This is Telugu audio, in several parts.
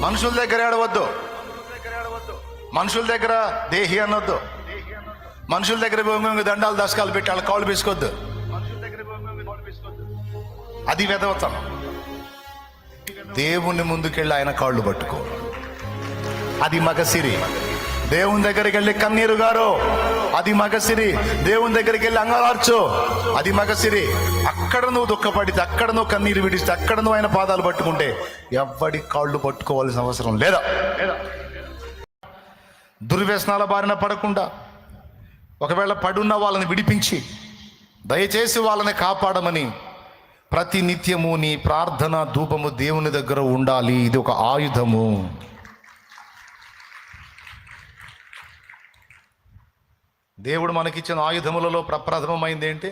మనుషుల దగ్గర ఏడవద్దు, మనుషుల దగ్గర దేహి అనొద్దు, మనుషుల దగ్గర దండాలు దశకాలు పెట్టి వాళ్ళ కాళ్ళు పీసుకోవద్దు. అది వెదవతనం. దేవుని ముందుకెళ్ళి ఆయన కాళ్ళు పట్టుకో, అది మగసిరి. దేవుని దగ్గరికి వెళ్ళి కన్నీరు గారు, అది మగసిరి. దేవుని దగ్గరికి వెళ్ళి అంగలార్చు, అది మగసిరి. అక్కడ నువ్వు దుఃఖపడితే, అక్కడ నువ్వు కన్నీరు విడిస్తే, అక్కడ నువ్వు ఆయన పాదాలు పట్టుకుంటే ఎవ్వడి కాళ్ళు పట్టుకోవాల్సిన అవసరం లేదా. దుర్వ్యసనాల బారిన పడకుండా, ఒకవేళ పడున్న వాళ్ళని విడిపించి దయచేసి వాళ్ళని కాపాడమని ప్రతి నిత్యము నీ ప్రార్థన ధూపము దేవుని దగ్గర ఉండాలి. ఇది ఒక ఆయుధము. దేవుడు మనకిచ్చిన ఆయుధములలో ప్రప్రథమమైంది ఏంటి?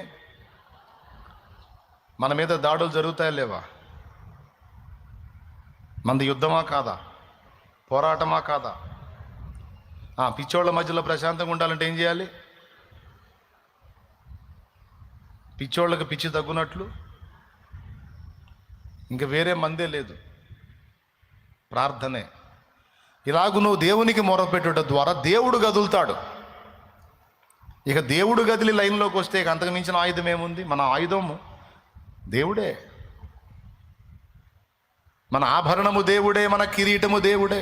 మన మీద దాడులు జరుగుతాయా లేవా? మనది యుద్ధమా కాదా? పోరాటమా కాదా? పిచ్చోళ్ళ మధ్యలో ప్రశాంతంగా ఉండాలంటే ఏం చేయాలి? పిచ్చోళ్ళకి పిచ్చి తగ్గునట్లు ఇంకా వేరే మందే లేదు, ప్రార్థనే. ఇలాగూ నువ్వు దేవునికి మొరపెట్టుట ద్వారా దేవుడు కదులుతాడు. ఇక దేవుడు గదిలి లైన్లోకి వస్తే ఇక అంతకు మించిన ఆయుధం ఏముంది? మన ఆయుధము దేవుడే, మన ఆభరణము దేవుడే, మన కిరీటము దేవుడే,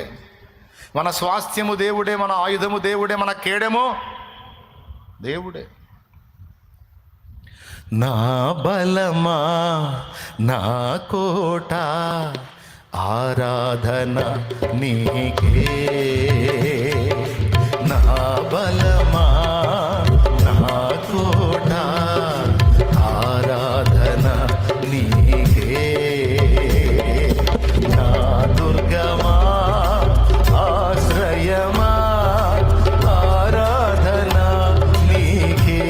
మన స్వాస్థ్యము దేవుడే, మన ఆయుధము దేవుడే, మన కేడము దేవుడే. నా బలమా నా కోట ఆరాధన నీకే, నా బలమా నా కోట ఆరాధన నీకే, నా దుర్గమా ఆశ్రయమా ఆరాధన నీకే,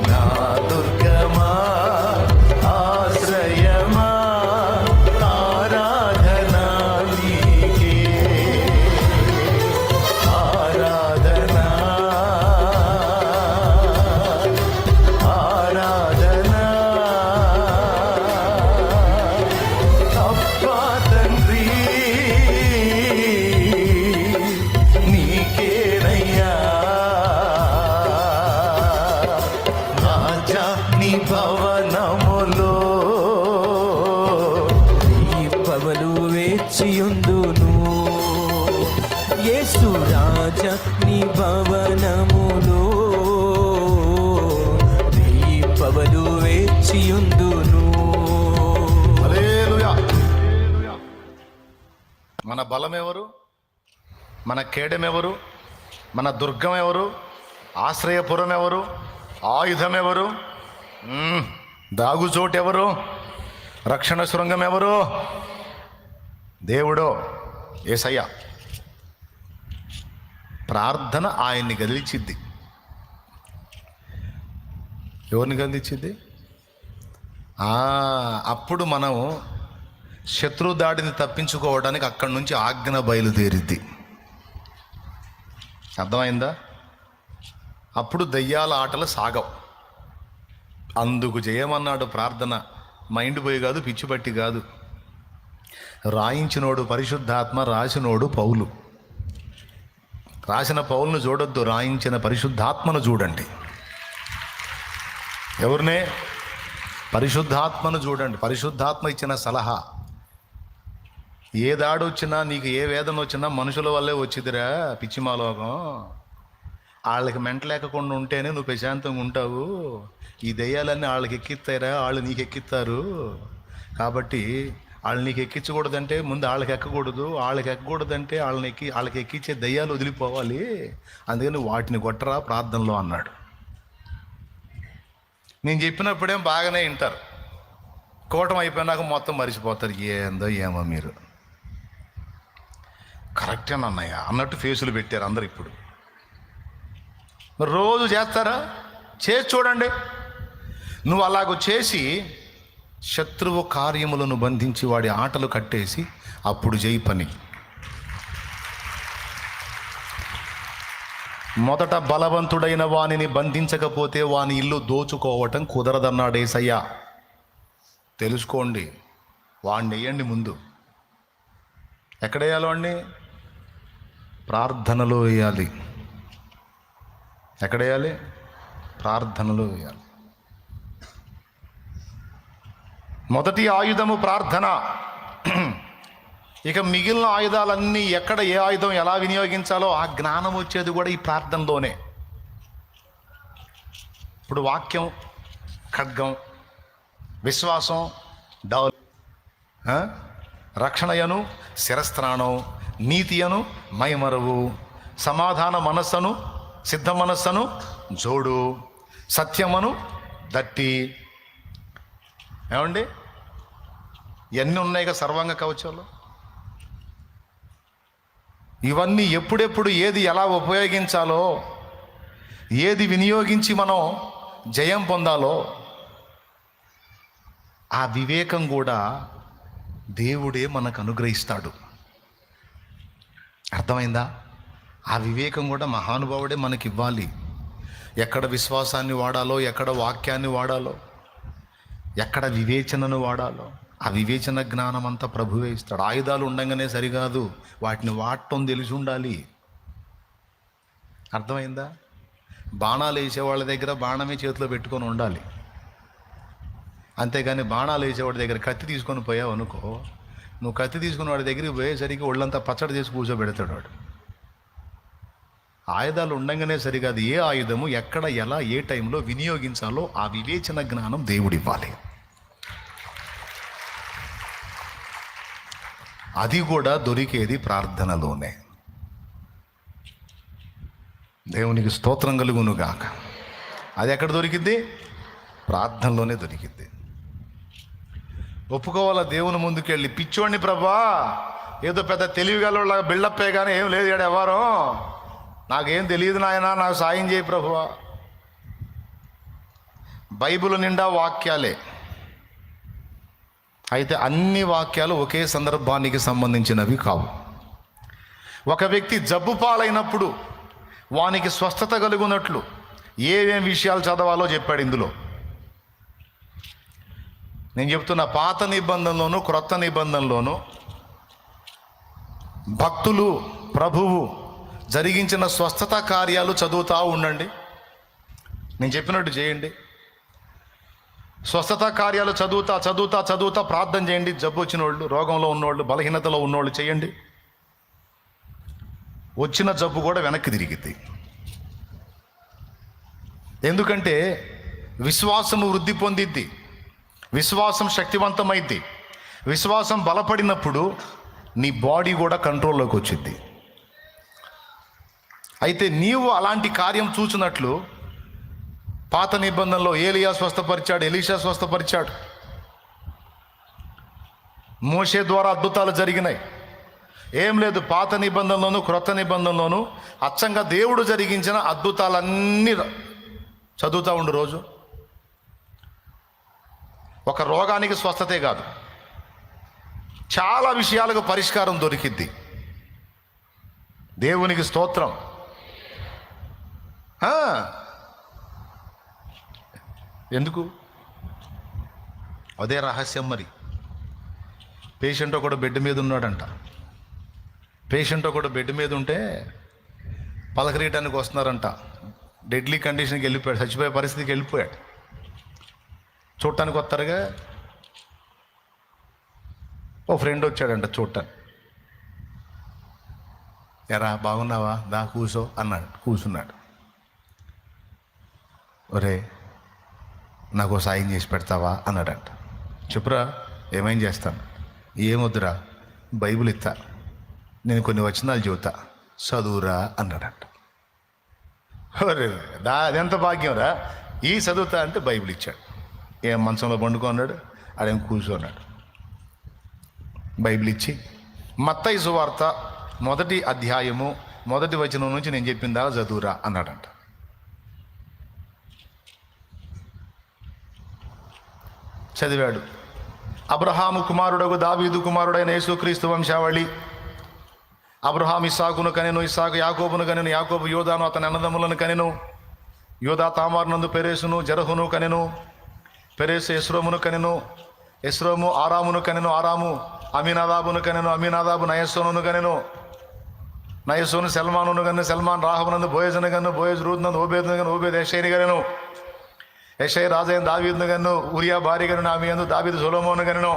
నా దుర్గమా ఆశ్రయమా ఆరాధన నీకే, ఆరాధన ఆరాధన అబ్బా తండ్రి నీకేనయ్యా, రాజా నీ భవనములో దీపములు వేచియుందును, యేసు రాజా నీ భవనములో దీపములు వేచియుందును. హల్లెలూయా. మన బలం ఎవరు? మన కేడెం ఎవరు? మన దుర్గం ఎవరు? ఆశ్రయపురం ఎవరు? ఆయుధం ఎవరు? దాగుచోటు ఎవరు? రక్షణ శృంగం ఎవరు? దేవుడో, యేసయ్య. ప్రార్థన ఆయన్ని కదిలిచ్చిద్ది. ఎవరిని కదిలిచ్చిద్ది? అప్పుడు మనం శత్రు దాడిని తప్పించుకోవడానికి అక్కడి నుంచి ఆజ్ఞ బయలుదేరిద్ది. అర్థమైందా? అప్పుడు దయ్యాల ఆటలు సాగవు. అందుకు చేయమన్నాడు ప్రార్థన. మైండ్ పోయి కాదు, పిచ్చి పట్టి కాదు. రాయించినోడు పరిశుద్ధాత్మ, రాసినోడు పౌలు. రాసిన పౌలును చూడొద్దు, రాయించిన పరిశుద్ధాత్మను చూడండి. ఎవరినే? పరిశుద్ధాత్మను చూడండి. పరిశుద్ధాత్మ ఇచ్చిన సలహా. ఏ దాడి వచ్చినా, నీకు ఏ వేదన వచ్చినా మనుషుల వల్లే వచ్చిదిరా పిచ్చిమాలోకం. వాళ్ళకి మెంటలేకుండా ఉంటేనే నువ్వు ప్రశాంతంగా ఉంటావు. ఈ దయ్యాలన్నీ వాళ్ళకి ఎక్కిస్తారా, వాళ్ళు నీకు ఎక్కిస్తారు. కాబట్టి వాళ్ళు నీకు ఎక్కించకూడదంటే ముందు వాళ్ళకి ఎక్కకూడదు, వాళ్ళకి ఎక్కకూడదంటే వాళ్ళకి ఎక్కించే దయ్యాలు వదిలిపోవాలి. అందుకని వాటిని కొట్టరా ప్రార్థనలో అన్నాడు. నేను చెప్పినప్పుడేం బాగానే వింటారు, కూటమి అయిపోయినాక మొత్తం మర్చిపోతారు. ఏందో ఏమో మీరు కరెక్టేనన్నయ్య అన్నట్టు ఫేసులు పెట్టారు అందరు. ఇప్పుడు రోజు చేస్తారా? చేసి చూడండి. నువ్వు అలాగూ చేసి శత్రువు కార్యములను బంధించి వాడి ఆటలు కట్టేసి అప్పుడు చేయి పని. మొదట బలవంతుడైన వానిని బంధించకపోతే వాని ఇల్లు దోచుకోవటం కుదరదన్నాడు యేసయ్య. తెలుసుకోండి, వాడిని వేయండి ముందు. ఎక్కడ వేయాలో అండి? ప్రార్థనలో వేయాలి. ఎక్కడ వేయాలి? ప్రార్థనలో వేయాలి. మొదటి ఆయుధము ప్రార్థన. ఇక మిగిలిన ఆయుధాలన్నీ ఎక్కడ ఏ ఆయుధం ఎలా వినియోగించాలో ఆ జ్ఞానం వచ్చేది కూడా ఈ ప్రార్థనలోనే. ఇప్పుడు వాక్యం ఖడ్గం, విశ్వాసం డౌల్, రక్షణయను శిరస్త్రాణం, నీతియను మైమరవు, సమాధాన మనస్సును సిద్ధ మనస్సును జోడు, సత్యమును దట్టి. ఏమండి? ఇవన్నీ ఉన్నాయి కదా సర్వాంగ కవచాలు. ఇవన్నీ ఎప్పుడెప్పుడు ఏది ఎలా ఉపయోగించాలో, ఏది వినియోగించి మనం జయం పొందాలో ఆ వివేకం కూడా దేవుడే మనకు అనుగ్రహిస్తాడు. అర్థమైందా? ఆ వివేకం కూడా మహానుభావుడే మనకి ఇవ్వాలి. ఎక్కడ విశ్వాసాన్ని వాడాలో, ఎక్కడ వాక్యాన్ని వాడాలో, ఎక్కడ వివేచనను వాడాలో ఆ వివేచన జ్ఞానం అంతా ప్రభువే ఇస్తాడు. ఆయుధాలు ఉండగానే సరికాదు, వాటిని వాడటం తెలిసి ఉండాలి. అర్థమైందా? బాణాలు వేసే వాళ్ళ దగ్గర బాణమే చేతిలో పెట్టుకొని ఉండాలి. అంతేగాని బాణాలు వేసేవాడి దగ్గర కత్తి తీసుకొని పోయావు అనుకో, నువ్వు కత్తి తీసుకుని వాడి దగ్గరికి పోయేసరికి ఒళ్ళంతా పచ్చడి చేసి కూర్చోబెడతాడు వాడు. ఆయుధాలు ఉండగానే సరికాదు, ఏ ఆయుధము ఎక్కడ ఎలా ఏ టైంలో వినియోగించాలో ఆ వివేచన జ్ఞానం దేవుడు ఇవ్వాలి. అది కూడా దొరికేది ప్రార్థనలోనే. దేవునికి స్తోత్రం కలుగును గాక. అది ఎక్కడ దొరికింది? ప్రార్థనలోనే దొరికింది. ఒప్పుకోవాలా దేవుని ముందుకెళ్ళి, పిచ్చోడిని ప్రభా, ఏదో పెద్ద తెలివిగల బిల్డప్పే కానీ ఏం లేదు ఏడు ఎవరో, నాకేం తెలియదు నాయన, నాకు సాయం చేయి ప్రభువా. బైబిల్ నిండా వాక్యాలే, అయితే అన్ని వాక్యాలు ఒకే సందర్భానికి సంబంధించినవి కావు. ఒక వ్యక్తి జబ్బు పాలైనప్పుడు వానికి స్వస్థత కలుగునట్లు ఏమేం విషయాలు చదవాలో చెప్పాడు ఇందులో. నేను చెప్తున్న పాత నిబంధనలోను క్రొత్త నిబంధనలోను భక్తులు ప్రభువు జరిగించిన స్వస్థత కార్యాలు చదువుతూ ఉండండి. నేను చెప్పినట్టు చేయండి. స్వస్థత కార్యాలు చదువుతా చదువుతా చదువుతా ప్రార్థన చేయండి. జబ్బు వచ్చిన వాళ్ళు, రోగంలో ఉన్నోళ్ళు, బలహీనతలో ఉన్నోళ్ళు చేయండి. వచ్చిన జబ్బు కూడా వెనక్కి తిరిగిద్ది. ఎందుకంటే విశ్వాసం వృద్ధి పొందిద్ది, విశ్వాసం శక్తివంతమైద్ది. విశ్వాసం బలపడినప్పుడు నీ బాడీ కూడా కంట్రోల్లోకి వచ్చింది. అయితే నీవు అలాంటి కార్యం చూసినట్లు పాత నిబంధనలో ఏలియా స్వస్థపరిచాడు, ఎలీషా స్వస్థపరిచాడు, మోషే ద్వారా అద్భుతాలు జరిగినాయి. ఏం లేదు, పాత నిబంధనలోను క్రొత్త నిబంధనలోను అచ్చంగా దేవుడు జరిగించిన అద్భుతాలన్నీ చదువుతూ ఉండు రోజు. ఒక రోగానికి స్వస్థతే కాదు, చాలా విషయాలకు పరిష్కారం దొరికిద్ది. దేవునికి స్తోత్రం. ఎందుకు? అదే రహస్యం. మరి పేషెంట్ ఒకడు బెడ్ మీద ఉన్నాడంట. పేషెంట్ ఒకడు బెడ్ మీద ఉంటే పలకరీయటానికి వస్తున్నారంట. డెడ్లీ కండిషన్కి వెళ్ళిపోయాడు, చచ్చిపోయే పరిస్థితికి వెళ్ళిపోయాడు. చూడటానికి వస్తారుగా, ఓ ఫ్రెండ్ వచ్చాడంట చూడటానికి. ఎరా బాగున్నావా, దా కూసో అన్నాడు. కూర్చున్నాడు. ఒరే నాకు సాయం చేసి పెడతావా అన్నాడంట. చెప్పురా, ఏమేం చేస్తాను. ఏమొద్దురా, బైబిల్ ఇస్తా, నేను కొన్ని వచనాలు చెబుతా, చదువురా అన్నాడంట. ఒరే అదెంత భాగ్యం రా, ఈ చదువుతా అంటే బైబిల్ ఇచ్చాడు. ఏం మంచంలో పండుకున్నాడు, ఆడేం కూర్చున్నాడు. బైబిల్ ఇచ్చి మత్తయి సువార్త 1వ అధ్యాయము 1వ వచనం నుంచి నేను చెప్పిందా చదువురా అన్నాడంట. చదివాడు. అబ్రహాము కుమారుడగు దావీదు కుమారుడైన యేసుక్రీస్తు వంశావళి. అబ్రహాము ఇస్సాకును కనెను, ఇస్సాకు యాకోబును కనెను, యాకోబు యోదాను అతని అన్నదమ్ములను కనెను, యోదా తామారునందు పెరేసును జరహును కనెను, పెరేసు ఎస్రోమును కనెను, ఎస్రోము ఆరామును కనెను, ఆరాము అమీనాదాబును కనెను, అమీనాదాబు నయస్సోనును కనెను, నయస్సోను సల్మానును కన్ను, సల్మాన్ రాహబునందు బోయజును కన్ను, బోయజ్ రూతునందు ఓబేదును కన్ను, ఓబేద్ యెషైని కనెను, యెషై రాజైన దావీదును కన్ను, ఉరియా భార్య కన్ను, ఆమె యందు దావీదు సొలొమోను కనెను,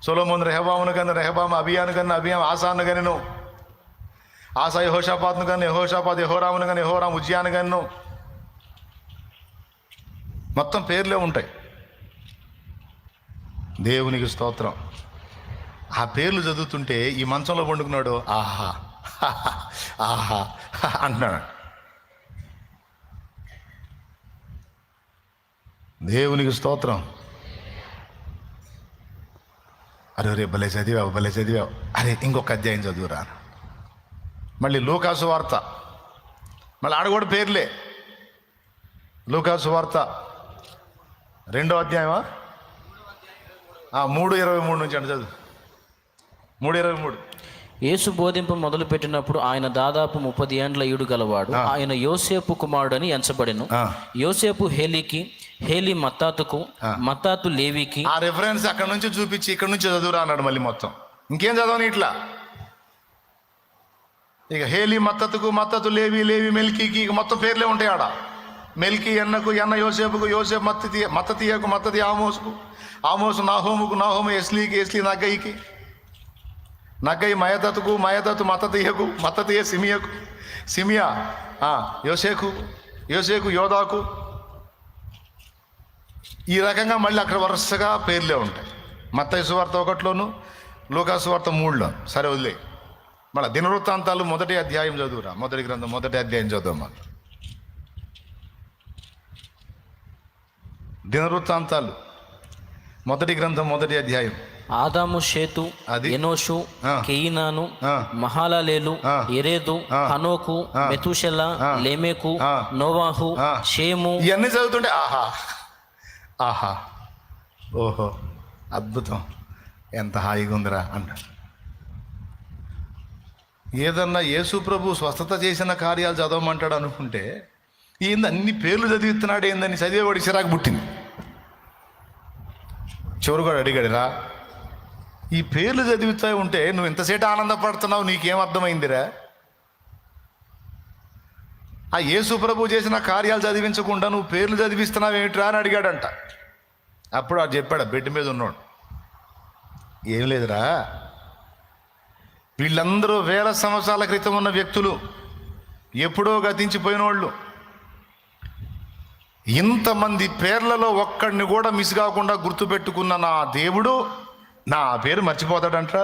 సొలొమోను రెహబామును కన్ను, రెహబాము అబియాను కన్ను, అబియాము ఆసాను కనెను, ఆసా యెహోషాపాతును కన్ను, యెహోషాపాతు యెహోరామును కన్ను, యెహోరాము ఉజ్జియాను కన్ను. మొత్తం పేర్లే ఉంటాయి. దేవునికి స్తోత్రం. ఆ పేర్లు చదువుతుంటే ఈ మంచంలో పండుకున్నాడు ఆహా ఆహా అంటున్నాడు. దేవునికి స్తోత్రం. అరే రే భలే చదివావు, అరే ఇంకొక అధ్యాయం చదువురా. మళ్ళీ లూకాసు వార్త, మళ్ళీ ఆడ కూడా పేర్లే. లూకాసు వార్త 2వ అధ్యాయమా 3:23 నుంచి అంటే చదువు. 3:23. యేసు బోధింపు మొదలు పెట్టినప్పుడు ఆయన దాదాపు 30 ఏండ్ల ఈడు గలవాడు. ఆయన యోసేపు కుమారుడని ఎంచబడెను. యోసేపు హేలీకి, హేలీ మత్తాతుకు, మత్తాతు లేవికి. ఆ రెఫరెన్స్ అక్కడ నుంచి చూపించి ఇక్కడ నుంచి చదువురా అన్నాడు. మళ్ళీ మొత్తం ఇంకేం చదవని ఇట్లా. ఇక హేలీ మత్తతుకు, మత్తతు లేవి, లేవి మెల్కీకి, ఇక మొత్తం పేర్లే ఉంటాయి ఆడ. మెల్కి ఎన్నకు, ఎన్న యోసేపుకు, యోసేపు మత్తతీయకు, మత్తతి ఆమోసుకు, ఆమోసు నాహోముకు, నాహోము ఎస్లీకి, ఎస్లీ నగ్గయికి, నగ్గయి మయతతుకు, మయతతు మత్తతీయకు, మత్తతీయ సిమియకు, సిమియా యోసేకు, యోసేకు యోధాకు. ఈ రకంగా మళ్ళీ అక్కడ వరుసగా పేర్లే ఉంటాయి. మత్తయి సువార్త 1లోను, లూకా సువార్త 3లో. సరే వదిలే. మళ్ళీ దినవృత్తాంతాలు 1వ అధ్యాయం చదువురా. మొదటి గ్రంథం 1వ అధ్యాయం చదువు. మళ్ళీ దినవృత్తాంతాలు 1వ గ్రంథం 1వ అధ్యాయం. ఆదాము, షేతు, ఎనోషు, కెయినాను, మహాలలేలు, ఎరేదు, హనోకు, మెతూషెల, లేమెకు, నోవాహు, షేము. ఇవన్నీ చదువుతుంటే ఆహా ఆహా ఓహో అద్భుతం, ఎంత హాయిగా ఉందిరా అంట. ఏదన్నా యేసు ప్రభు స్వస్థత చేసిన కార్యాలు చదవమంటాడు అనుకుంటే ఏంది అన్ని పేర్లు చదివిస్తున్నాడు ఏందని చదివేవాడి చిరాకు పుట్టింది. చివరి కూడా అడిగాడురా, ఈ పేర్లు చదివితా ఉంటే నువ్వు ఇంతసేపు ఆనందపడుతున్నావు, నీకేం అర్థమైందిరా? ఆ యేసు ప్రభు చేసిన కార్యాలు చదివించకుండా నువ్వు పేర్లు చదివిస్తున్నావు ఏమిట్రా అని అడిగాడంట. అప్పుడు అది చెప్పాడు, బెడ్ మీద ఉన్నాడు, ఏం లేదురా, వీళ్ళందరూ వేల సంవత్సరాల క్రితం ఉన్న వ్యక్తులు, ఎప్పుడో గతించిపోయిన వాళ్ళు. ఇంతమంది పేర్లలో ఒక్కడిని కూడా మిస్ కాకుండా గుర్తుపెట్టుకున్న నా దేవుడు నా పేరు మర్చిపోతాడంట.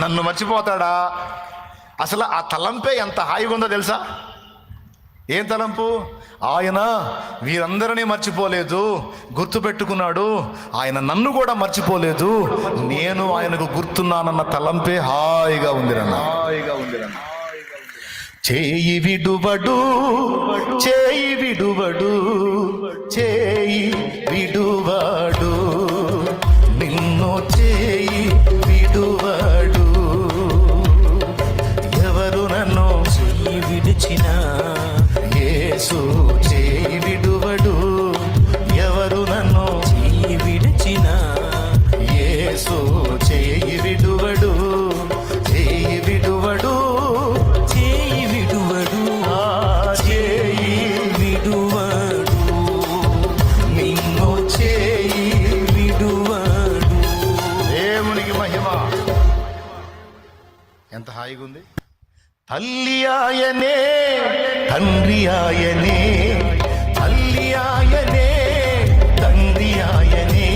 నన్ను మర్చిపోతాడా? అసలు ఆ తలంపే ఎంత హాయిగా ఉందో తెలుసా? ఏం తలంపు? ఆయన వీరందరినీ మర్చిపోలేదు, గుర్తుపెట్టుకున్నాడు. ఆయన నన్ను కూడా మర్చిపోలేదు, నేను ఆయనకు గుర్తున్నానన్న తలంపే హాయిగా ఉందిరన్న. చేయి విడువడు, చేయి విడువడు, చేయి విడువడు, నిన్ను చేయి విడువడు. ఎవరు నన్ను చేయి విడిచిన యేసు చేయి విడువడు. ఎవరు నన్ను చేయి విడిచిన యేసు చేయి విడువడు, చేయి విడువడు, చేయి విడువడు, చేయి విడువడు, నిన్ను చేయి విడువడు. దేవునికి మహిమ. ఎంత హాయిగా ఉంది. తల్లి ఆయనే, తండ్రి ఆయనే, తల్లి ఆయనే, తండ్రి ఆయనే,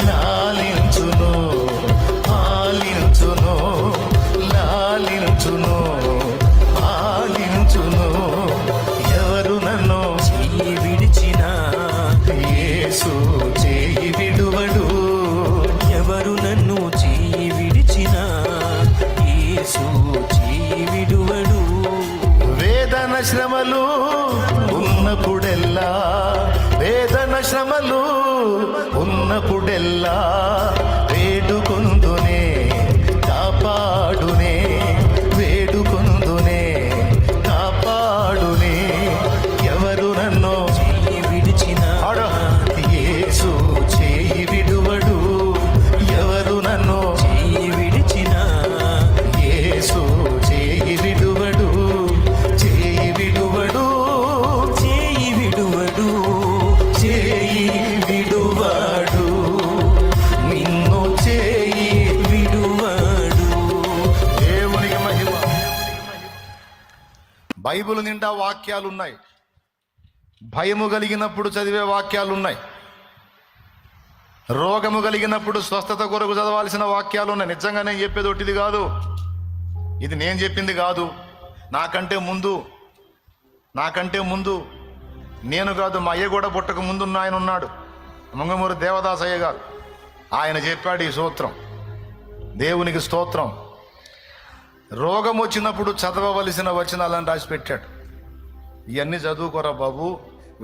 లాలించును, పాలించును, లాలించును, పాలించును. ఎవరు నన్ను చేయి విడిచిన యేసు చేయి విడువడు. ఎవరు నన్ను చేయి విడిచిన యేసు చేయి విడువడు. వేదన శ్రమలు ఉన్నప్పుడెల్లా, వేదన శ్రమలు ఉన్నప్పుడెల్లా వేడుకొందునే, కాపాడునే, వేడుకొందునే, కాపాడునే. ఎవరు నన్ను చేయి విడిచిన యేసు బైబిల్ నిండా వాక్యాలు ఉన్నాయి. భయము కలిగినప్పుడు చదివే వాక్యాలు ఉన్నాయి. రోగము కలిగినప్పుడు స్వస్థత కొరకు చదవాల్సిన వాక్యాలు ఉన్నాయి. నిజంగా నేను చెప్పేది ఒకటిది కాదు, ఇది నేను చెప్పింది కాదు. నాకంటే ముందు నేను కాదు, మా అయ్య కూడా పుట్టక ముందున్న ఆయన ఉన్నాడు, ముంగమూరి దేవదాసయ్య గారు. ఆయన చెప్పాడు ఈ సూత్రం. దేవునికి స్తోత్రం. రోగం వచ్చినప్పుడు చదవవలసిన వచనాలను రాసి పెట్టాడు. ఇవన్నీ చదువుకోరా బాబు,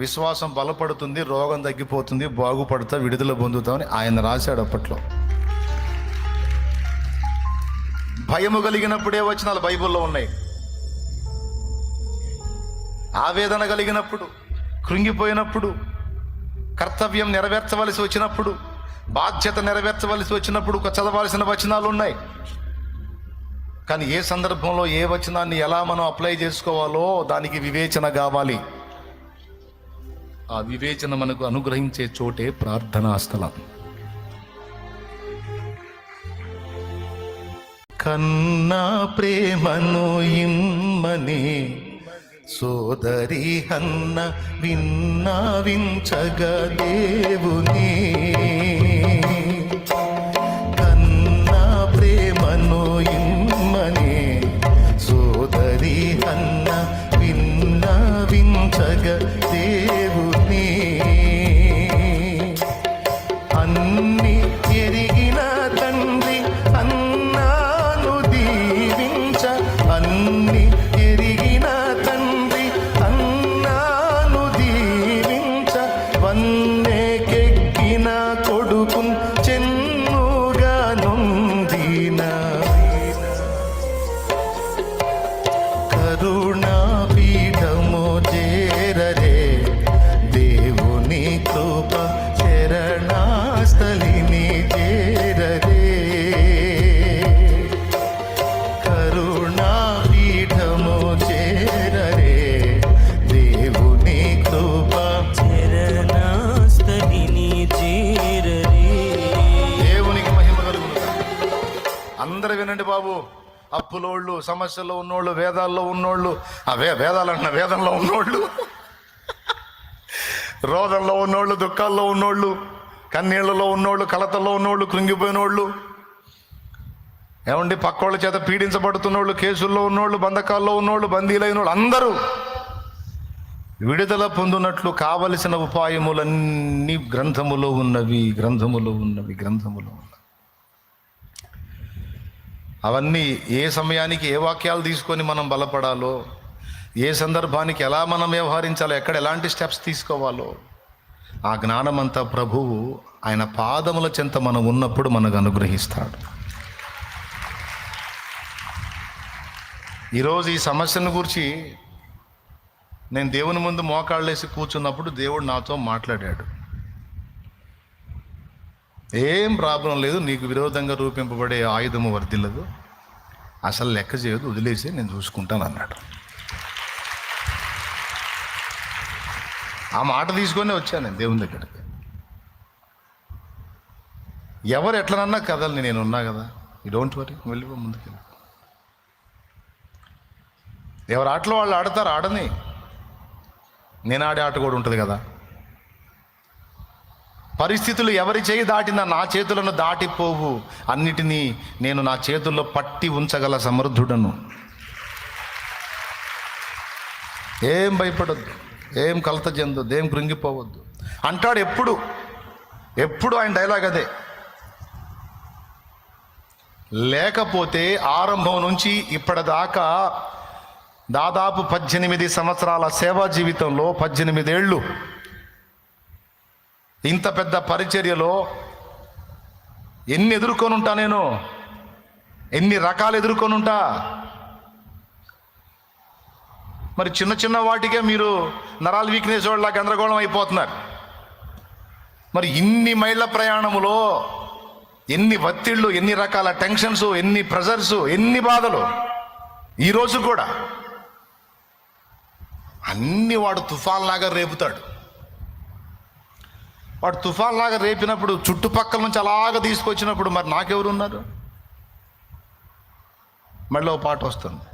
విశ్వాసం బలపడుతుంది, రోగం తగ్గిపోతుంది, బాగుపడతా, విడుదల పొందుతామని ఆయన రాశాడు అప్పట్లో. భయము కలిగినప్పుడే వచనాలు బైబిల్లో ఉన్నాయి. ఆవేదన కలిగినప్పుడు, కృంగిపోయినప్పుడు, కర్తవ్యం నెరవేర్చవలసి వచ్చినప్పుడు, బాధ్యత నెరవేర్చవలసి వచ్చినప్పుడు చదవాల్సిన వచనాలు ఉన్నాయి. కానీ ఏ సందర్భంలో ఏ వచనాన్ని ఎలా మనం అప్లై చేసుకోవాలో దానికి వివేచన కావాలి. ఆ వివేచన మనకు అనుగ్రహించే చోటే ప్రార్థనా స్థలం. కన్నా ప్రేమను ఇమ్మని సోదరి హన్న విన్నవించగ దేవుని. కన్నా ప్రేమను ఇమ్మని సోదరి హన్న విన్నవించగ దేవుని. అన్ని ఎరిగిన తండ్రి అన్నాను దీవించ, అన్ని ఎరిగిన తండ్రి అన్నాను దీవించ, వన్నెకెక్కిన కొడుకు చెన్నుగా నొందిన కరుణా పీఠము చేరరే దేవుని కృప శరణాస్థలిని చేరరే. కరుణా పీఠము చేరరే దేవుని కృప శరణాస్థలిని చేరరే. దేవునికి మహిమ కలుగును. అందరూ వినండి బాబు. అప్పులోళ్ళు, సమస్యల్లో ఉన్నోళ్ళు, వేదాల్లో ఉన్నోళ్ళు, వేదంలో ఉన్నోళ్ళు, రోదంలో ఉన్నోళ్ళు, దుఃఖాల్లో ఉన్నోళ్ళు, కన్నీళ్లలో ఉన్నోళ్ళు, కలతల్లో ఉన్నోళ్ళు, కృంగిపోయినోళ్ళు, ఏమండి పక్కోళ్ళ చేత పీడించబడుతున్నోళ్ళు, కేసుల్లో ఉన్నోళ్ళు, బంధకాల్లో ఉన్నోళ్ళు, బందీలైనోళ్ళు అందరూ విడుదల పొందునట్లు కావలసిన ఉపాయములన్నీ గ్రంథములో ఉన్నవి. అవన్నీ ఏ సమయానికి ఏ వాక్యాలు తీసుకొని మనం బలపడాలో, ఏ సందర్భానికి ఎలా మనం వ్యవహరించాలో, ఎక్కడ ఎలాంటి స్టెప్స్ తీసుకోవాలో ఆ జ్ఞానమంతా ప్రభువు ఆయన పాదముల చెంత మనం ఉన్నప్పుడు మనకు అనుగ్రహిస్తాడు. ఈరోజు ఈ సమస్యను గురించి నేను దేవుని ముందు మోకాళ్ళేసి కూర్చున్నప్పుడు దేవుడు నాతో మాట్లాడాడు. ఏం ప్రాబ్లం లేదు, నీకు విరోధంగా రూపింపబడే ఆయుధము వర్ధిల్లదు, అసలు లెక్క చేయదు, వదిలేసి నేను చూసుకుంటాను అన్నాడు. ఆ మాట తీసుకొని వచ్చాను నేను దేవుని దగ్గరికి. ఎవరు ఎట్లనన్నా కదలని నేను ఉన్నా కదా, యూ డోంట్ వరీ, వెళ్ళిపో ముందుకు. ఎవరు ఆటలో వాళ్ళు ఆడతారు, ఆడని, నేను ఆడే ఆట కూడా ఉంటుంది కదా. పరిస్థితులు ఎవరి చేయి దాటినా నా చేతులను దాటిపోవు, అన్నిటినీ నేను నా చేతుల్లో పట్టి ఉంచగల సమర్థుడను. ఏం భయపడొద్దు, ఏం కలత చెందొద్దు, ఏం కృంగిపోవద్దు అంటాడు. ఎప్పుడు ఆయన డైలాగ్ అదే. లేకపోతే ఆరంభం నుంచి ఇప్పటిదాకా దాదాపు 18 సంవత్సరాల సేవా జీవితంలో 18 ఏళ్ళు ఇంత పెద్ద పరిచర్యలో ఎన్ని ఎదుర్కొని ఉంటా, నేను ఎన్ని రకాలు ఎదుర్కొని ఉంటా. మరి చిన్న చిన్న వాటికే మీరు నరాలు వీక్నెస్ వాళ్ళ గందరగోళం అయిపోతున్నారు. మరి ఇన్ని మైళ్ళ ప్రయాణములో ఎన్ని ఒత్తిళ్ళు, ఎన్ని రకాల టెన్షన్స్, ఎన్ని ప్రెజర్స్, ఎన్ని బాధలు. ఈరోజు కూడా అన్ని వాడు తుఫాన్లాగా రేపుతాడు. వాడు తుఫాన్లాగా రేపినప్పుడు చుట్టుపక్కల నుంచి అలాగా తీసుకొచ్చినప్పుడు మరి నాకెవరు ఉన్నారు? మళ్ళీ ఓ పాట వస్తుంది,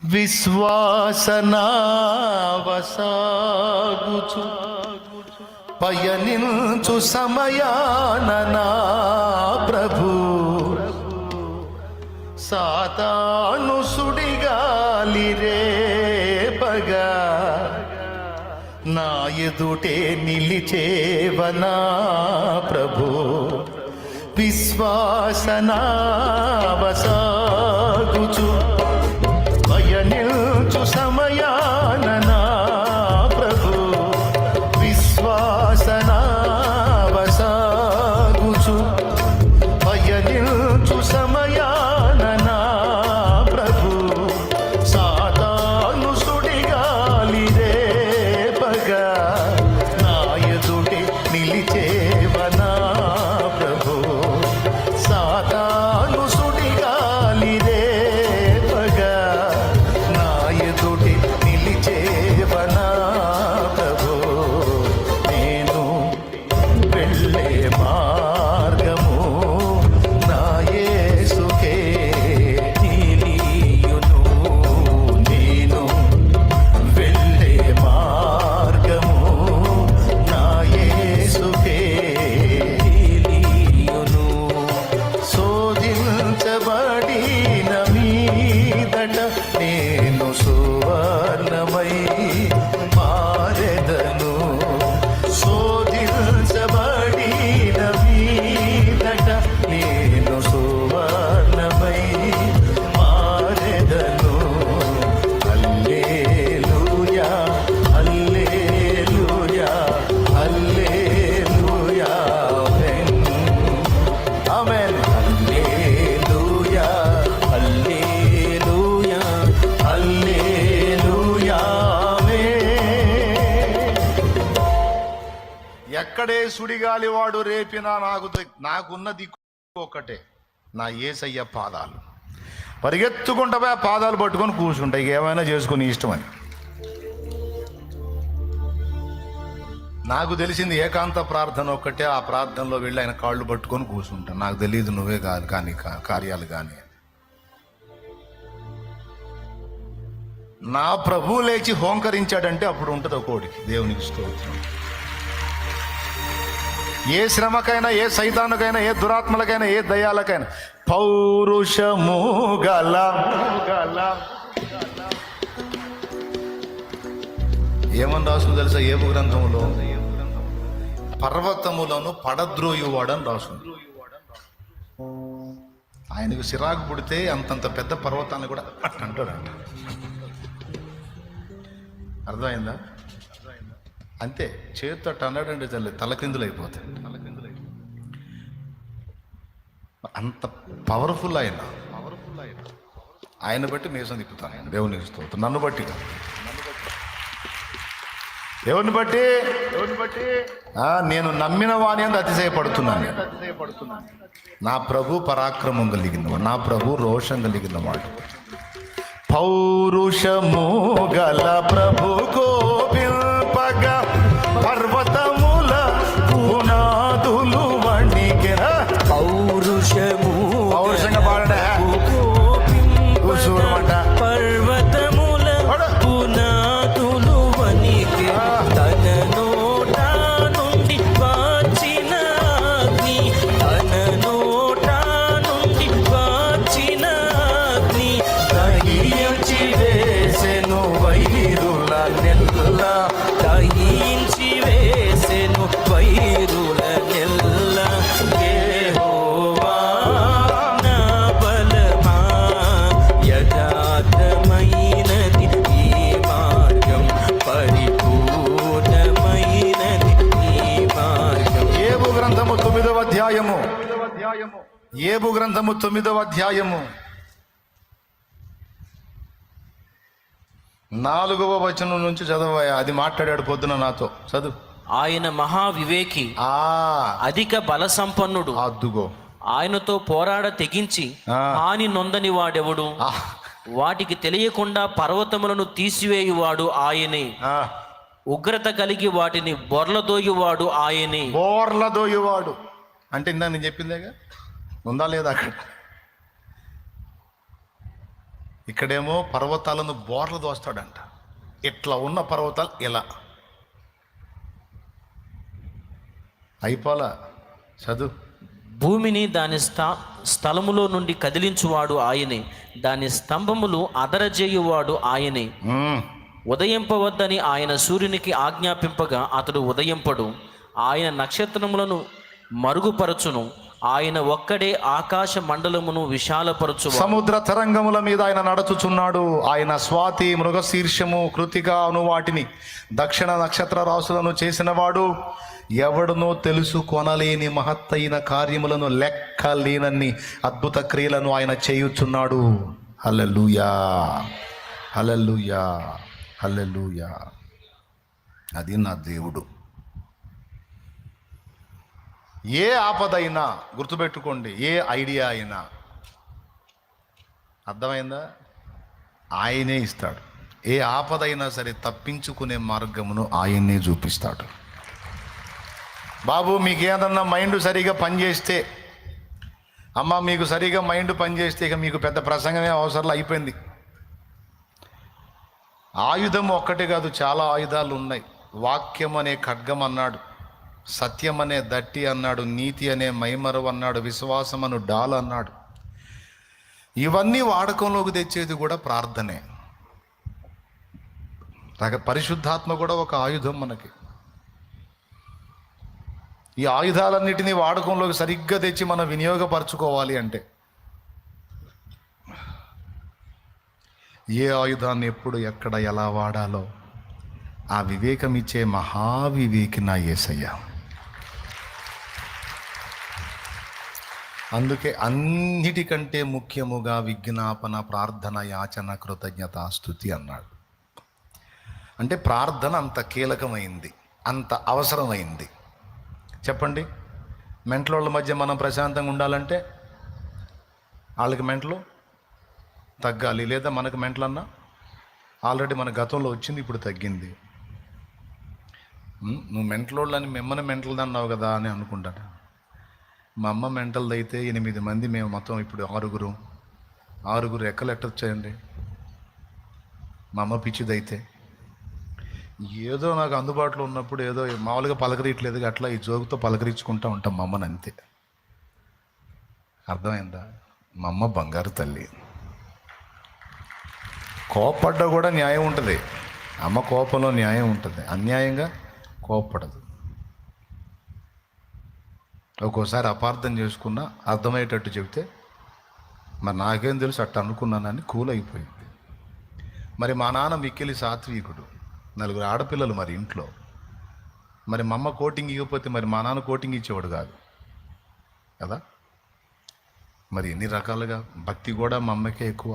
విశ్వాసనావసాగుచు పయనించు సమయాన నా ప్రభు సాతాను సుడిగాలి రేపగా నా ఎదుటే నిలిచేవనా ప్రభు విశ్వాసనావసాగుచు పయనించు సమయాన నా ప్రభు విశ్వాసనావసాగుచు పయనించు సమయాన నా ప్రభు సాతాను సుడిగాలి రేపగా నా ఎదుటే నిలిచేవనా ప్రభు సాతాను సుడిగాలి రేపగా నా ఎదుటే నిలిచేవనా ప్రభు నేను వెళ్ళే మార్గము నా యేసుకే తెలియును నేను వెళ్ళే మార్గము నా యేసుకే తెలియును శోధించబడిన మీదట నేను సువర్ణమై మారెదను శోధించబడిన మీదట నేను సువర్ణమై మారెదను హల్లెలూయా హల్లెలూయా హల్లెలూయా ఆమేన్ హల్లెలూయా హల్లెలూయా హల్లెలూయా ఆమేన్. ఎక్కడే సుడిగాలి వాడు రేపినా నాకున్న దిక్కు ఒకటే నా యేసయ్య పాదాలు. పరిగెత్తుకుంటా పోయి ఆ పాదాలు పట్టుకొని కూర్చుంటా, ఇక ఏమైనా చేసుకుని ఇష్టమని. నాకు తెలిసింది ఏకాంత ప్రార్థన ఒక్కటే, ఆ ప్రార్థనలో వెళ్ళి ఆయన కాళ్ళు పట్టుకొని కూర్చుంటాను. నాకు తెలియదు నువ్వే కాదు కానీ కార్యాలు కానీ. నా ప్రభు లేచి హోంకరించాడంటే అప్పుడు ఉంటుంది ఒక్కోడికి. దేవునికి స్తోత్రం. ఏ శ్రమకైనా, ఏ సైతానుకైనా, ఏ దురాత్మలకైనా, ఏ దయాలకైనా పౌరుషము గల ఏమని రాసుకుంది తెలుసా? ఏబు గ్రంథములో పర్వతములను పడద్రోయువాడని రాసుకుంది. ఆయనకు సిరాకు పుడితే అంతంత పెద్ద పర్వతాన్ని కూడా అంటాడంట. అర్థమైందా? అంతే, చేతితో అన్నాడంటే తల్లి తలకిందులు అయిపోతాయి. అంత పవర్ఫుల్ ఆయన బట్టి మీసం తిప్పుతాను. ఆయన దేవునికి స్తోత్రం. నన్ను బట్టి ఎవరిని బట్టి నేను నమ్మిన వాణి అంత అతిశయపడుతున్నాను. నా ప్రభు పరాక్రమం కలిగినవాడు, నా ప్రభు రోషం కలిగినవాడు. పౌరుషము గల ప్రభు కోపింపగ పర్వతముల పునాదులు వణికెన. పౌరుషంగా పాడడా కూర్చోమంట. పర్వతముల పునాదులు వణికె తన నోట నుండి వచ్చిన అగ్ని, తన నోట నుండి వచ్చిన అగ్ని దహించి వేసెను వైరుల నెల్ల, దహించి వేసెను వైరుల నెల్ల. యెహోవా నా బలమా, యథార్థమైనది ఈ మార్గం, పరిపూర్ణమైనది ఈ మార్గం. ఏబు గ్రంథము 9వ అధ్యాయము. ఏబు గ్రంథము 9వ అధ్యాయము 4వ వచనం నుంచి చదవయా. అది మాట్లాడాడు పొద్దున నాతో. చదువు. ఆయన మహావివేకి, అధిక బల సంపన్నుడు. అద్దుగో. ఆయనతో పోరాడ తెగించి హాని నొందని వాడెవడు? వాటికి తెలియకుండా పర్వతములను తీసివేయువాడు ఆయనే. ఉగ్రత కలిగి వాటిని బొర్లదోయువాడు ఆయనే. బోర్లదోయువాడు అంటే ఇందా నేను చెప్పిందేగా, ఉందా లేదా అక్కడ? ఇక్కడేమో పర్వతాలను బోర్లు దోస్తాడంట. ఇట్లా ఉన్న పర్వతాలు ఇలా అయిపోలా. చదువు. భూమిని దాని స్థలములో నుండి కదిలించువాడు ఆయనే, దాని స్తంభములు అదరజేయువాడు ఆయనే. ఉదయింపవద్దని ఆయన సూర్యునికి ఆజ్ఞాపింపగా అతడు ఉదయింపడు. ఆయన నక్షత్రములను మరుగుపరచును. ఆయన ఒక్కడే ఆకాశ మండలమును విశాలపరచు. సముద్ర తరంగముల మీద ఆయన నడుచుచున్నాడు. ఆయన స్వాతి, మృగశీర్షము, కృతిక అను వాటిని, దక్షిణ నక్షత్ర రాశులను చేసినవాడు, ఎవడునో తెలుసుకొనలేని మహత్తైన కార్యములను, లెక్కలేనన్ని అద్భుత క్రియలను ఆయన చేయుచున్నాడు. హల్లెలూయా, హల్లెలూయా, హల్లెలూయా. అది నా దేవుడు. ఏ ఆపదైనా గుర్తుపెట్టుకోండి, ఏ ఐడియా అయినా, అర్థమైందా, ఆయనే ఇస్తాడు. ఏ ఆపదైనా సరే తప్పించుకునే మార్గమును ఆయన్నే చూపిస్తాడు. బాబు మీకు ఏదన్నా మైండ్ సరిగా పనిచేస్తే, అమ్మ మీకు సరిగా మైండ్ పనిచేస్తే ఇక మీకు పెద్ద ప్రసంగమే అవసరం, అయిపోయింది. ఆయుధం ఒక్కటే కాదు, చాలా ఆయుధాలు ఉన్నాయి. వాక్యం అనే ఖడ్గం అన్నాడు, సత్యం అనే దట్టి అన్నాడు, నీతి అనే మైమరవు అన్నాడు, విశ్వాసం అను డాల్ అన్నాడు. ఇవన్నీ వాడకంలోకి తెచ్చేది కూడా ప్రార్థనే. పరిశుద్ధాత్మ కూడా ఒక ఆయుధం మనకి. ఈ ఆయుధాలన్నిటినీ వాడకంలోకి సరిగ్గా తెచ్చి మనం వినియోగపరచుకోవాలి అంటే, ఏ ఆయుధాన్ని ఎప్పుడు ఎక్కడ ఎలా వాడాలో ఆ వివేకం ఇచ్చే మహావివేకి నా యేసయ్య. అందుకే అన్నిటికంటే ముఖ్యముగా విజ్ఞాపన, ప్రార్థన, యాచన, కృతజ్ఞత, స్తుతి అన్నాడు. అంటే ప్రార్థన అంత కీలకమైంది, అంత అవసరమైంది. చెప్పండి, మెంటలోళ్ళ మధ్య మనం ప్రశాంతంగా ఉండాలంటే వాళ్ళకి మెంటలు తగ్గాలి, లేదా మనకు మెంటలన్నా ఆల్రెడీ మన గతంలో వచ్చింది, ఇప్పుడు తగ్గింది. నువ్వు మెంటలోళ్ళని మిమ్మల్ని మెంటల్ది అన్నావు కదా అని అనుకుంటాను. మా అమ్మ మెంటల్ది అయితే 8 మంది, మేము మొత్తం ఇప్పుడు ఆరుగురు ఎక్కలు ఎట్టొచ్చాయండి. మా అమ్మ పిచ్చిదైతే ఏదో నాకు అందుబాటులో ఉన్నప్పుడు ఏదో మామూలుగా పలకరియట్లేదు, అట్లా ఈ జోగుతో పలకరించుకుంటూ ఉంటాం మా అమ్మని, అంతే. అర్థమైందా? మా అమ్మ బంగారు తల్లి. కోపడ్డా కూడా న్యాయం ఉంటుంది. అమ్మ కోపంలో న్యాయం ఉంటుంది, అన్యాయంగా కోపపడదు. ఒక్కోసారి అపార్థం చేసుకున్నా అర్థమయ్యేటట్టు చెబితే, మరి నాకేం తెలుసు అట్ట అనుకున్నానని కూల్ అయిపోయింది. మరి మా నాన్న మిక్కిలి సాత్వికుడు, 4 ఆడపిల్లలు మరి ఇంట్లో. మరి మా అమ్మ కోటింగ్ ఇవ్వకపోతే మరి మా నాన్న కోటింగ్ ఇచ్చేవాడు కాదు కదా. మరి ఎన్ని రకాలుగా భక్తి కూడా మా అమ్మకే ఎక్కువ.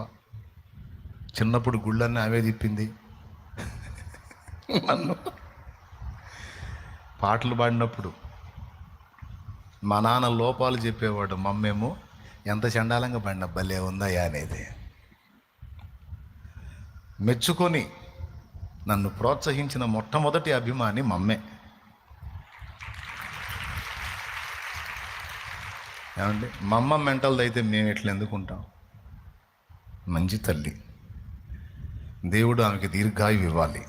చిన్నప్పుడు గుళ్ళన్నీ అవే తిప్పింది నన్ను. పాటలు పాడినప్పుడు మా నాన్న లోపాలు చెప్పేవాడు, మమ్మేమో ఎంత చండాలంగా పాడిన భలే ఉందయ్యా అనేది. మెచ్చుకొని నన్ను ప్రోత్సహించిన మొట్టమొదటి అభిమాని మమ్మే. ఏమండి, మా అమ్మ మెంటల్ది అయితే మేము ఎట్లా ఎందుకుంటాం? మంచి తల్లి, దేవుడు ఆమెకి దీర్ఘాయువు ఇవ్వాలి.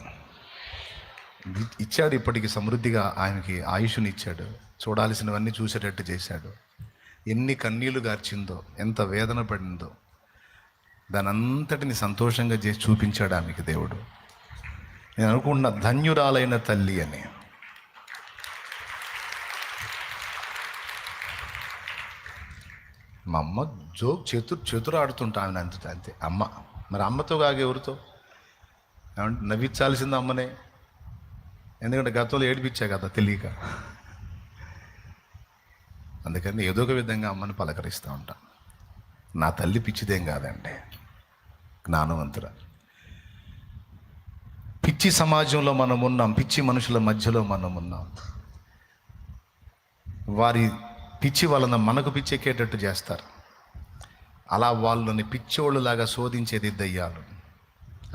ఇచ్చాడు, ఇప్పటికి సమృద్ధిగా ఆమెకి ఆయుష్ని ఇచ్చాడు, చూడాల్సినవన్నీ చూసేటట్టు చేశాడు. ఎన్ని కన్నీళ్లు గార్చిందో, ఎంత వేదన పడిందో, దాని అంతటిని సంతోషంగా చేసి చూపించాడు ఆమెకి దేవుడు. నేను అనుకుంటున్న ధన్యురాలైన తల్లి అని. మా అమ్మ చతురు ఆడుతుంటా ఆమె, అంతే అమ్మ. మరి అమ్మతో కాగా ఎవరితో? ఏమంటే నవ్వించాల్సింది అమ్మనే, ఎందుకంటే గతంలో ఏడిపించా కదా తెలియక. అందుకని ఏదో ఒక విధంగా అమ్మని పలకరిస్తూ ఉంటాను. నా తల్లి పిచ్చిదేం కాదండి, జ్ఞానవంతురా. పిచ్చి సమాజంలో మనం ఉన్నాం, పిచ్చి మనుషుల మధ్యలో మనం ఉన్నాం. వారి పిచ్చి వలన మనకు పిచ్చెక్కేటట్టు చేస్తారు. అలా వాళ్ళని పిచ్చోళ్ళలాగా శోధించేది దయ్యాలు.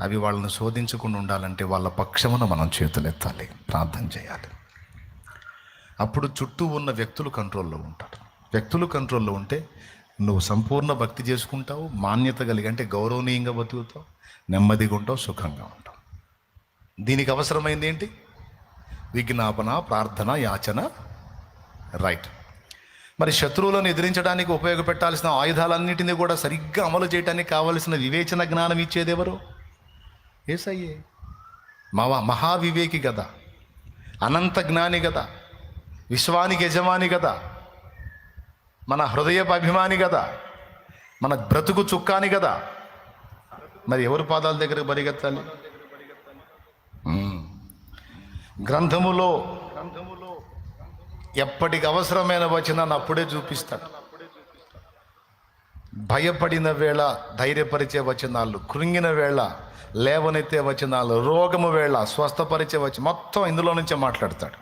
అవి వాళ్ళని శోధించకుండా ఉండాలంటే వాళ్ళ పక్షమున మనం చేతులెత్తాలి, ప్రార్థన చేయాలి. అప్పుడు చుట్టూ ఉన్న వ్యక్తులు కంట్రోల్లో ఉంటారు. వ్యక్తులు కంట్రోల్లో ఉంటే నువ్వు సంపూర్ణ భక్తి చేసుకుంటావు, మాన్యత కలిగి అంటే గౌరవనీయంగా బతుకుతావు, నెమ్మదిగా ఉంటావు, సుఖంగా ఉంటావు. దీనికి అవసరమైంది ఏంటి? విజ్ఞాపన, ప్రార్థన, యాచన. రైట్. మరి శత్రువులను ఎదిరించడానికి ఉపయోగపెట్టాల్సిన ఆయుధాలన్నిటినీ కూడా సరిగ్గా అమలు చేయడానికి కావలసిన వివేచన జ్ఞానం ఇచ్చేది ఎవరు? యేసయ్యే. మహావివేకి కదా, అనంత జ్ఞాని కదా, విశ్వానికి యజమాని కదా, మన హృదయపు అభిమాని కదా, మన బ్రతుకు చుక్కాని కదా. మరి ఎవరి పాదాల దగ్గర పరిగెత్తాలి? గ్రంథములో ఎప్పటికి అవసరమైన వచనాన్ని అప్పుడే చూపిస్తాడు. భయపడిన వేళ ధైర్యపరిచే వచనాలు, కృంగిన వేళ లేవనెత్తే వచనాలు, రోగము వేళ స్వస్థపరిచే మొత్తం ఇందులో నుంచే మాట్లాడతాడు.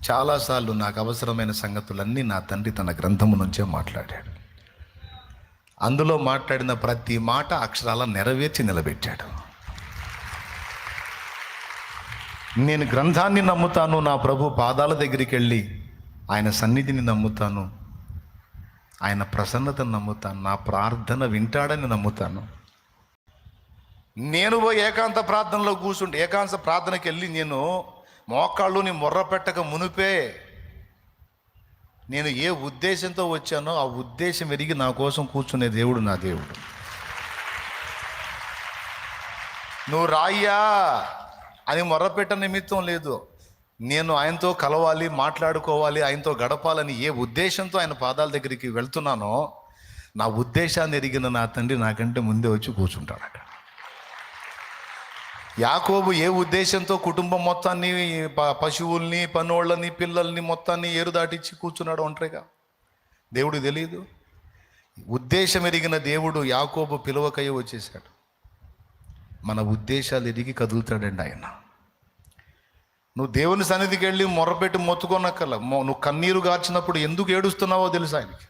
చాలాసార్లు నాకు అవసరమైన సంగతులన్నీ నా తండ్రి తన గ్రంథము నుంచే మాట్లాడాడు. అందులో మాట్లాడిన ప్రతి మాట అక్షరాల నెరవేర్చి నిలబెట్టాడు. నేను గ్రంథాన్ని నమ్ముతాను, నా ప్రభు పాదాల దగ్గరికి వెళ్ళి ఆయన సన్నిధిని నమ్ముతాను, ఆయన ప్రసన్నతను నమ్ముతాను, నా ప్రార్థన వింటాడని నమ్ముతాను. నేను పోయి ఏకాంత ప్రార్థనలో కూర్చుంటే, ఏకాంత ప్రార్థనకి వెళ్ళి నేను మోకాళ్ళుని మొర్ర పెట్టక మునిపే నేను ఏ ఉద్దేశంతో వచ్చానో ఆ ఉద్దేశం ఎరిగి నా కోసం కూర్చునే దేవుడు నా దేవుడు. నువ్వు రాయ్యా అని మొర్రపెట్ట నిమిత్తం లేదు. నేను ఆయనతో కలవాలి, మాట్లాడుకోవాలి, ఆయనతో గడపాలని ఏ ఉద్దేశంతో ఆయన పాదాల దగ్గరికి వెళ్తున్నానో నా ఉద్దేశాన్ని ఎరిగిన నా తండ్రి నాకంటే ముందే వచ్చి కూర్చుంటాడు అక్కడ. యాకోబు ఏ ఉద్దేశంతో కుటుంబం మొత్తాన్ని, పశువుల్ని, పనోళ్ళని, పిల్లల్ని మొత్తాన్ని ఏరు దాటించి కూర్చున్నాడు ఒంటరిగా? దేవుడికి తెలియదు. ఉద్దేశం ఎరిగిన దేవుడు యాకోబు పిలువకయ్య వచ్చేసాడు. మన ఉద్దేశాలు ఎరిగి కదులుతాడండి ఆయన. నువ్వు దేవుని సన్నిధికి వెళ్ళి మొర్రపెట్టి మొత్తుకోనక్కర్ల. నువ్వు కన్నీరు గార్చినప్పుడు ఎందుకు ఏడుస్తున్నావో తెలుసు ఆయనకి.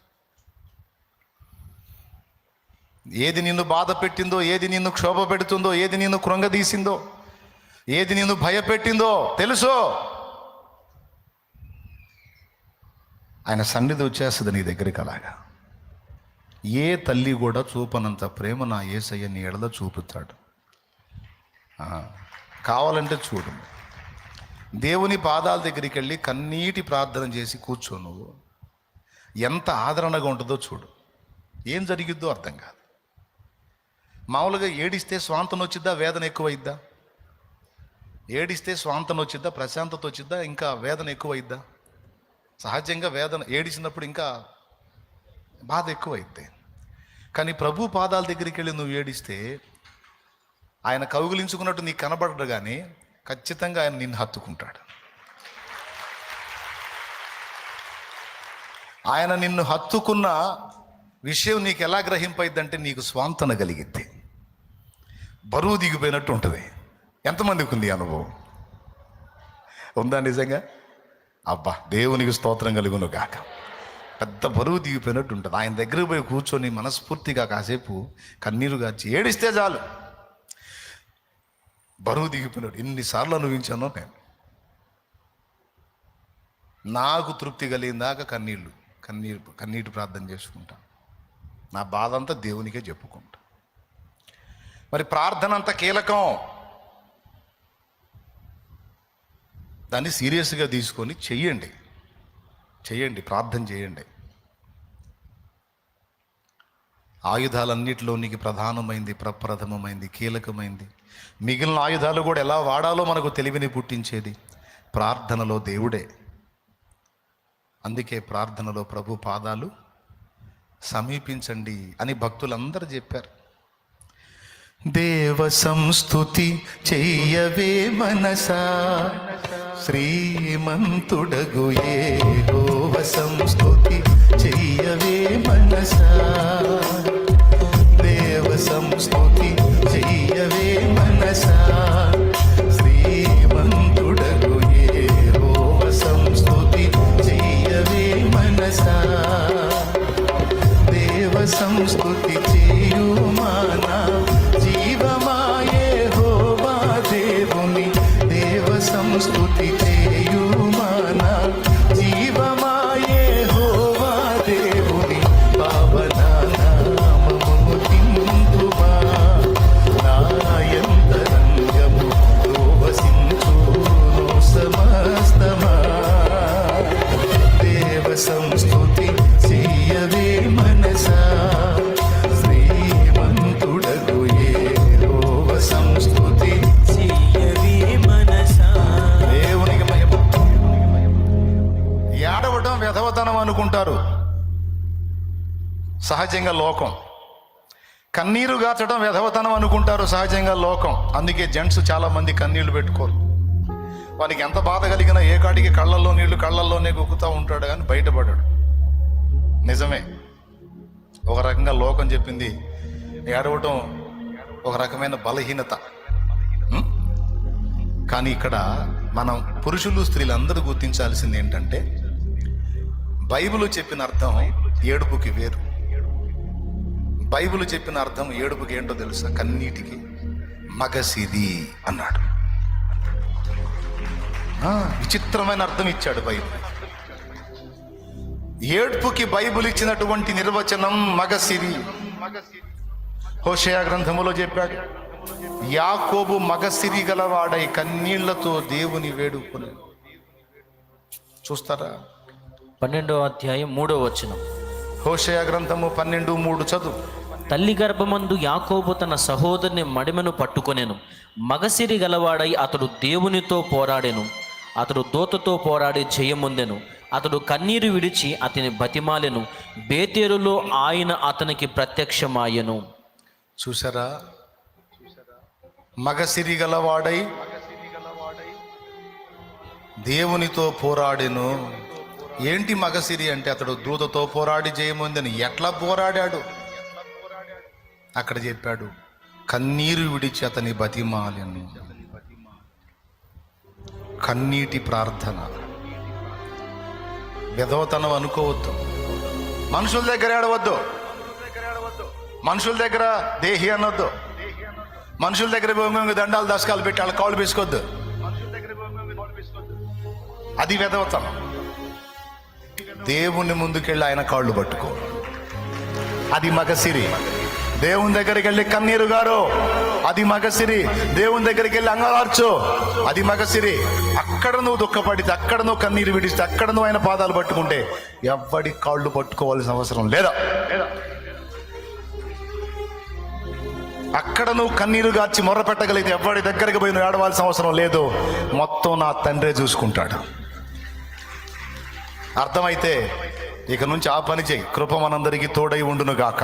ఏది నిన్ను బాధ పెట్టిందో, ఏది నిన్ను క్షోభ పెడుతుందో, ఏది నిన్ను కృంగదీసిందో, ఏది నిన్ను భయపెట్టిందో తెలుసు. ఆయన సన్నిధి వచ్చేస్తుంది నీ దగ్గరికి. అలాగా ఏ తల్లి కూడా చూపనంత ప్రేమ నా యేసయ్య నీ ఎడల చూపుతాడు. కావాలంటే చూడు, దేవుని పాదాల దగ్గరికి వెళ్ళి కన్నీటి ప్రార్థన చేసి కూర్చో. నువ్వు ఎంత ఆదరణగా ఉంటుందో చూడు. ఏం జరిగిద్దో అర్థం కాదు. మామూలుగా ఏడిస్తే స్వాంతన వచ్చిద్దా, వేదన ఎక్కువైద్దా? ఏడిస్తే స్వాంతన వచ్చిద్దా, ప్రశాంతత వచ్చిద్దా, ఇంకా వేదన ఎక్కువైద్దా? సహజంగా వేదన ఏడిచినప్పుడు ఇంకా బాధ ఎక్కువైద్ది. కానీ ప్రభు పాదాల దగ్గరికి వెళ్ళి నువ్వు ఏడిస్తే ఆయన కౌగిలించుకున్నట్టు నీకు కనబడడు, కానీ ఖచ్చితంగా ఆయన నిన్ను హత్తుకుంటాడు. ఆయన నిన్ను హత్తుకున్న విషయం నీకు ఎలా గ్రహింపైద్దంటే నీకు స్వాంతన కలిగిద్ది, బరువు దిగిపోయినట్టు ఉంటుంది. ఎంతమందికి ఉంది అనుభవం? ఉందా నిజంగా? అబ్బా, దేవునికి స్తోత్రం కలుగును గాక. పెద్ద బరువు దిగిపోయినట్టు ఉంటుంది. ఆయన దగ్గరికి పోయి కూర్చొని మనస్ఫూర్తిగా కాసేపు కన్నీరు గార్చి ఏడిస్తే చాలు, బరువు దిగిపోయినట్టు. ఎన్నిసార్లు అనుభవించానో నేను. నాకు తృప్తి కలిగిన దాకా కన్నీటి ప్రార్థన చేసుకుంటా. నా బాధ అంతా దేవునికే చెప్పుకుంటా. మరి ప్రార్థన అంత కీలకం. దాన్ని సీరియస్గా తీసుకొని చెయ్యండి, ప్రార్థన చేయండి. ఆయుధాలన్నిటిలోనికి ప్రధానమైంది, ప్రప్రథమమైంది, కీలకమైంది. మిగిలిన ఆయుధాలు కూడా ఎలా వాడాలో మనకు తెలివిని పుట్టించేది ప్రార్థనలో దేవుడే. అందుకే ప్రార్థనలో ప్రభు పాదాలు సమీపించండి అని భక్తులందరూ చెప్పారు. దేవ సంస్తుతి చెయ్యవే మనసా, శ్రీమంతుడగు యెహోవ సంస్తుతి చెయ్యవే మనసా. దేవ సంస్తుతి చెయ్యవే మనసా, శ్రీమంతుడగు యెహోవ సంస్తుతి చెయ్యవే మనసా. దేవ సంస్తుతి చేయుమానా జీవమాయే హోవా దేవుని. దేవ సంస్తుతి చేయుమానా జీవమాయే వెధవతనం అనుకుంటారు సహజంగా లోకం. కన్నీరు గార్చడం వెధవతనం అనుకుంటారు సహజంగా లోకం. అందుకే జెంట్స్ చాలా మంది కన్నీళ్లు పెట్టుకోరు. వానికి ఎంత బాధ కలిగినా ఏ కాడికి కళ్ళల్లో నీళ్లు కళ్ళల్లోనే గుక్కుతూ ఉంటాడు కానీ బయటపడాడు. నిజమే, ఒక రకంగా లోకం చెప్పింది. ఏడవటం ఒక రకమైన బలహీనత. కానీ ఇక్కడ మనం పురుషులు స్త్రీలు అందరూ గుర్తించాల్సింది ఏంటంటే, బైబిల్ చెప్పిన అర్థం ఏడుపుకి వేరు. బైబిల్ చెప్పిన అర్థం ఏడుపుకి ఏంటో తెలుసా? కన్నీటికి మగసిది అన్నాడు. విచిత్రమైన అర్థం ఇచ్చాడు బైబిల్. ఏడుపుకి బైబిల్ ఇచ్చినటువంటి నిర్వచనం మగసిరి. హోషేయ గ్రంథములో చెప్పాడు, యాకోబు మగసిరి గలవాడై కన్నీళ్లతో దేవుని వేడుకొని. చూస్తారా? 12వ అధ్యాయం 3వ వచనం. హోషేయ గ్రంథము 12:3 చదువు. తల్లి గర్భమందు యాకోబు తన సహోదరుని మడిమెను పట్టుకొనెను. మగసిరి గలవాడై అతడు దేవునితో పోరాడెను. అతడు దూతతో పోరాడి జయముందెను. అతడు కన్నీరు విడిచి అతని బతిమాలెను. బేతేరులో ఆయన అతనికి ప్రత్యక్షమాయెను. చూసారా? మగసిరి గలవాడై దేవునితో పోరాడెను. ఏంటి మగసిరి అంటే? అతడు దూతతో పోరాడి జయముందని. ఎట్లా పోరాడాడు? అక్కడ చెప్పాడు, కన్నీరు విడిచి అతని బతిమాలెను. కన్నీటి ప్రార్థన. విధవతనం అనుకోవద్దు. మనుషుల దగ్గర ఏడవద్దు. మనుషుల దగ్గర దేహి అనొద్దు. మనుషుల దగ్గర దండాలు దశకాలు పెట్టి వాళ్ళ కాళ్ళు వేసుకోవద్దు. అది విధవతనం. దేవుని ముందుకెళ్ళి ఆయన కాళ్ళు పట్టుకో. అది మగసిరి. దేవుని దగ్గరికి వెళ్ళి కన్నీరు గారు, అది మగసిరి. దేవుని దగ్గరికి వెళ్ళి అంగలార్చు, అది మగసిరి. అక్కడ నువ్వు దుఃఖపడితే, అక్కడ నువ్వు కన్నీరు విడిస్తే, అక్కడ నువ్వు ఆయన పాదాలు పట్టుకుంటే ఎవ్వడి కాళ్ళు పట్టుకోవాల్సిన అవసరం లేదా. అక్కడ నువ్వు కన్నీరు గార్చి మొర్ర పెట్టగలిగితే ఎవ్వడి దగ్గరికి పోయి నువ్వు ఏడవాల్సిన అవసరం లేదు. మొత్తం నా తండ్రే చూసుకుంటాడు. అర్థమైతే ఇక నుంచి ఆ పని చేయి. కృప మనందరికీ తోడై ఉండును గాక.